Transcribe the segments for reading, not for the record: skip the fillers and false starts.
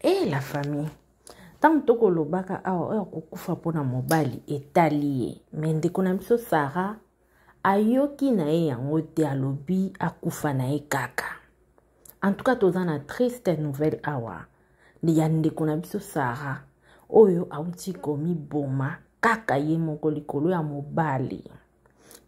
Et la famille. Tant que lobaka awa kukufa pona mobali etali mais ndeko na biso Sarah ayoki na ye yango te alobi akufa na ye kaka. En tout cas toza na triste nouvelle awa ya ndeko na biso Sarah oyo auti komi boma kaka ye moko likolo ya mobali.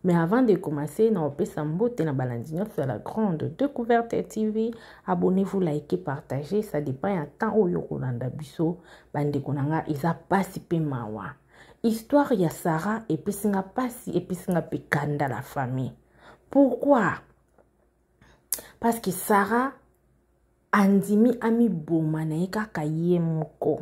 Mais avant de commencer, na opesa mbote na balandi nyonso la grande découverte TV. Abonnez-vous, likez, partagez. Ça dépend ya temps oyo kolanda biso. Bande konanga isa pasi pe mawa. Histoire ya Sarah epesinga pasi epesinga pe kanda la famille. Pourquoi? Parce que Sarah andimi ami boma na ye kaka ye moko.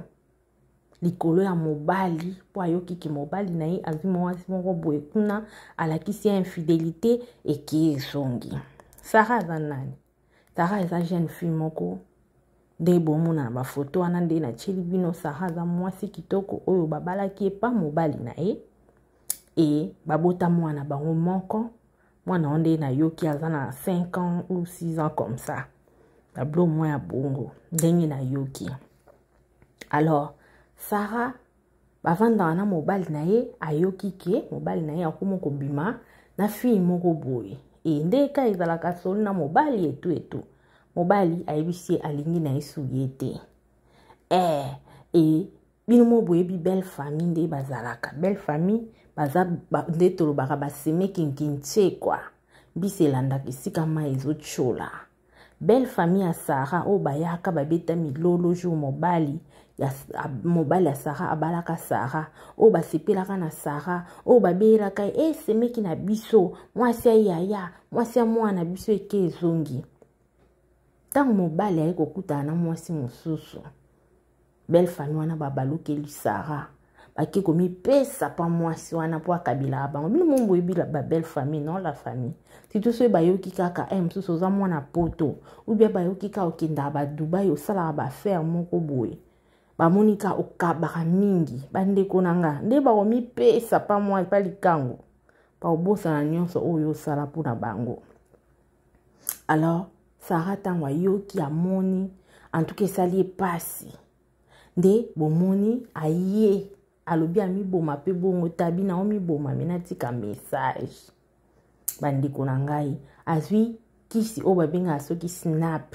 Likolo ya mobali po ayoki ki mobali na ye azwi mwasi moko boye kuna alakisi ya infidélité eki ezongi. Sarah aza nani? Sarah eza jeune fille moko nde bomona na bafoto wana nde na tieli bino. Sarah aza mwasi kitoko oyo babalaki epa mobali na ye e babota mwana bango moko. Mwana onde na yoki aza na 5 ans ou 6 ans comme ça. Tableau moya bongo ndenge na yoki. Alors Sarah bavanda na mobali na ye ayoki ke mobali na ye akumo kobima na fille moko boye e ndeka ezalaka solo na mobali etu mobali ayebisi alingi na yesu yete bino mo boye bi belle famille nde bazalaka belle famille baza nde tolobaka baseme kinkinche kwa biselanda kisika ma ezochola. Belle famille ya Sarah o bayaka babeta milolo jour mobali ya Sarah abalaka Sarah o basepelaka na Sarah o babelaka semeki na biso mwasi ya yaya mwasi ya mwana biso eke ezongi. Tango mobali aye kokutana na mwasi mosusu belle famille wana babalukeli Sarah baki komi pesa pa mwasi wana po akabila bango bino mombo ebila ba belle famille non la famille tito so bayoki kaka mosusu oza mwana poto ou bien bayoki kaka okenda ba Dubai osala ba faire moko boye bamonika okabaka mingi bandeko nanga nde bakomi pesa pa mwasi pa likango pa obosana nyonso oyo osala mpona bango. Alors Sarah tango ayoki amoni en tout cas esali epasi nde bomoni aye alobi amiboma pe bongo tabi na omiboma mena tika message bandeko na ngai azwi kisi o babenga soki snap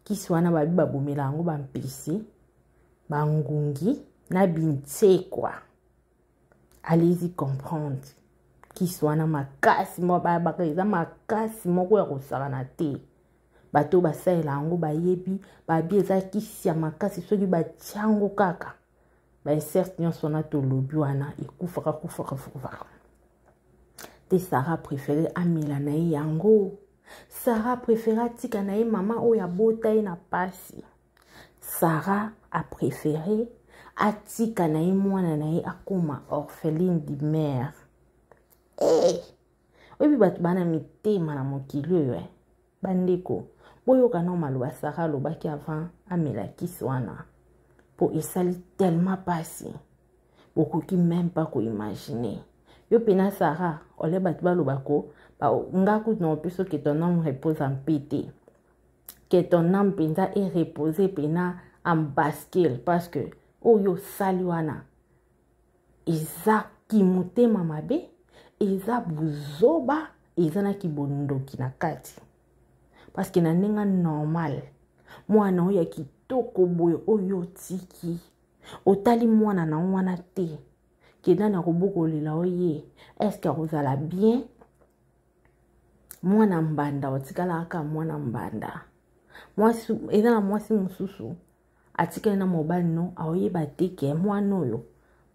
kisi wana babi babomela yango bampesi bangungi na bintsekwa. Allez-y comprendre kisi wana makasi mo babaka eza makasi moko ya kosala na te bato basalela yango bayebi babi eza kisi ya makasi soki batiango kaka certes nyonso na tolobi wana ekufaka te. Sarah préféré amela na ye yango. Sarah préféré atika na ye mama oyo abota ye na pasi. Sarah a préféré atika na ye mwana na ye akoma orpheline de mère. Oyebi bato bana mitema na mokili oyo bandeko boyoka na maloba Sarah alobaki avant amela kisi wana po esali tellement pasi bokoki même pas ko imaginer. Yo pena Sarah ole bato balobako ngaku no peso que ton âme repose en paix, que ton âme penza est reposée pena en bascule parce que oyo sali wana eza kimotema mabe eza buzoba eza na kibondoki na kati parce que na nenga normal mwana oyo kitoko boye oyo tiki otali mwana na wana te keda na kobokolela oye est-ce que ozala bien mwana mbanda otikala aka mwana mbanda mwasi eza na mwasi mususu atikala na mobali no aoyeba te ke mwana oyo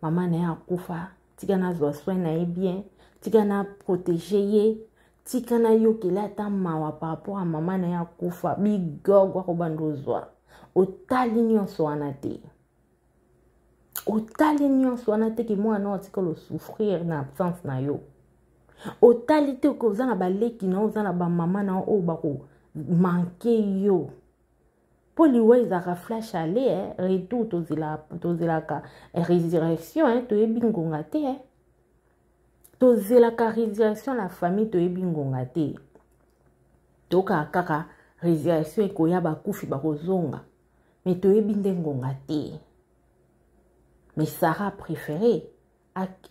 mama na ye akufa tika na zwa soin na ye bien tika na protéger ye tika na yokela ata mawa par rapport à mama na ye akufa bigogwa ko bandozwa otali nyonso wana te ke mwana otikala souffrir na absence na yo otali te ko oza na baleki na oza na bamama na oyo bako manke yo po liwe ezaka flash ale retour tozelaka résurrection toyebi ngonga te tozelaka résurrection la famille toyebi ngonga te toka kaka résurrection ekoya bakufi bakozonga mais toyebi nde ngonga te. Mais Sarah préféré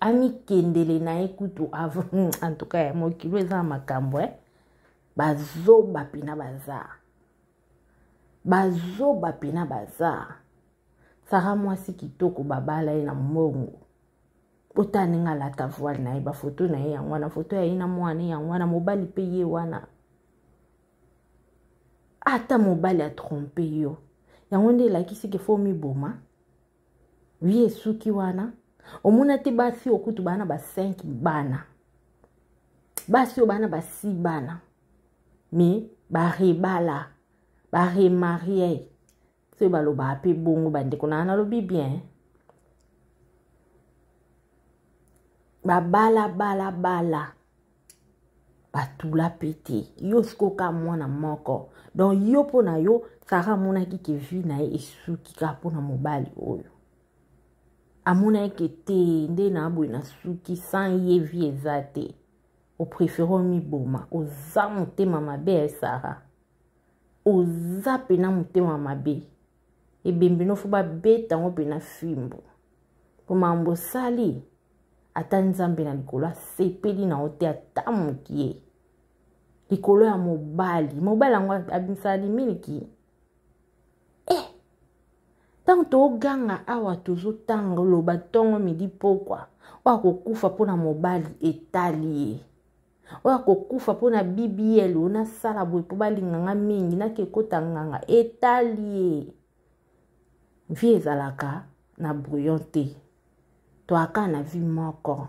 amikendele na ekutu avant en tout cas mokilo eza makambo bazoba pena bazar Sarah mwasi kitoko babala ye na mongo otane nga lata voile na ye ba photo na ye yangwana photo ya ye na mwana yangwana mobali pe ye wana ata mobali a trompe yo yango nde lakisi ke fo miboma wi esuki wana omona te basi okutu bana ba 5 bana basi bana ba 6 bana mais ba rebala ba remarié se baloba pe bongo bandeko na lobi bien ba bala batula pete yo skoka mwana moko donc yo pona yo Sarah mona ki vi na esuki ka pona mobali oyo amona eke te nde na abwe na suki sans ye vi ezate o préférons mi boma oza motema mabe Sarah oza pena motema mabe ebembe no fo ba beta ngo pena fimbo po mambo sali ata nzambe na likolo sepeli na ote ata mokie likolo ya mobali yango abisali miliki tanto ganga awa tozo tango loba tongo midi pokwa wako kufa pona mobali etali wako kufa pona BBL ona sala boy po balinganga mingi na ke kota nganga etali vie ezalaka na brouillonté to aka na vie moko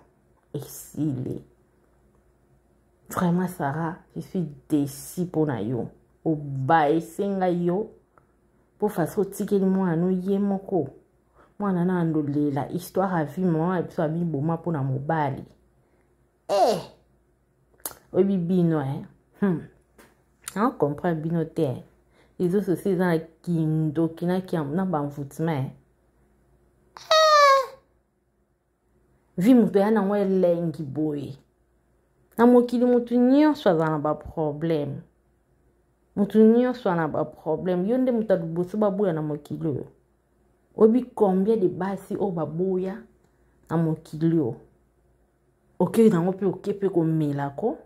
esile vraiment Sarah je suis déçue pona yo oba esenga yo pour façon tikeli mwana ye moko mwana na andolela histoire à vie mama ebiso abi boma pona mobali obi bino on comprend bino te les autres c'est dans la kindo kina ki na bamvutima vi muto yana ngwe lengi boy na mokili mutu nyonso azana ba problème mutu nyonso ana ba problème yo nde mutu aduboso baboya na mokili oyo obi combien de basi o baboya na mokili oyo oke nango pe oke pe komela ko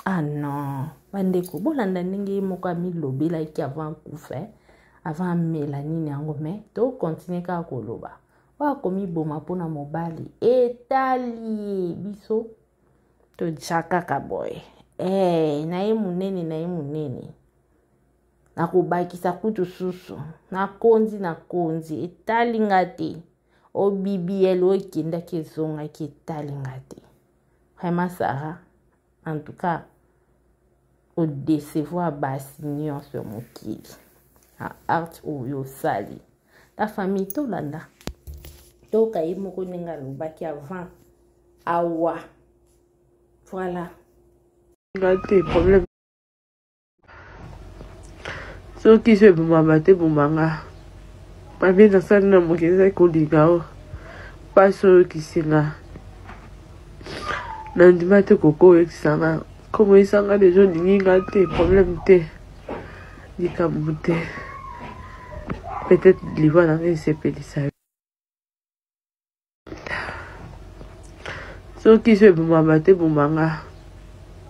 ah non bandeko bolanda ndenge moko amilobela iki avant kufa avant mela nini yango mais to continuer ka koloba wa komi boma pona mobali etali biso to chaka ka boy na ye munene na kubakisa kutu susu na konzi etali ngati o BBL o kinda kezonga ki etali ngati vraiment Sarah en tout cas au décevoir basi nyonso mokili a art oyo sali la famille tolanda toka ye moko ninga lobaki avant awa voilà ngate problème so qui se bumba te bumbanga pas bien dans ça na mokeza ko ligao pas so qui singa nandima te koko exanga comme isanga les gens ninga te problème te dikamute peut-être liva na se pelisa so qui se bumba te bumbanga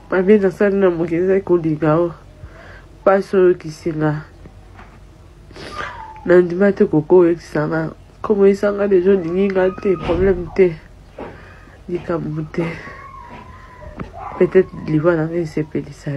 pas bien dans ça na mokeza ko ligao pas so qui singa nandima te koko exanga comme isanga les gens ninga te problème te dikamute peut-être liva na se pelisa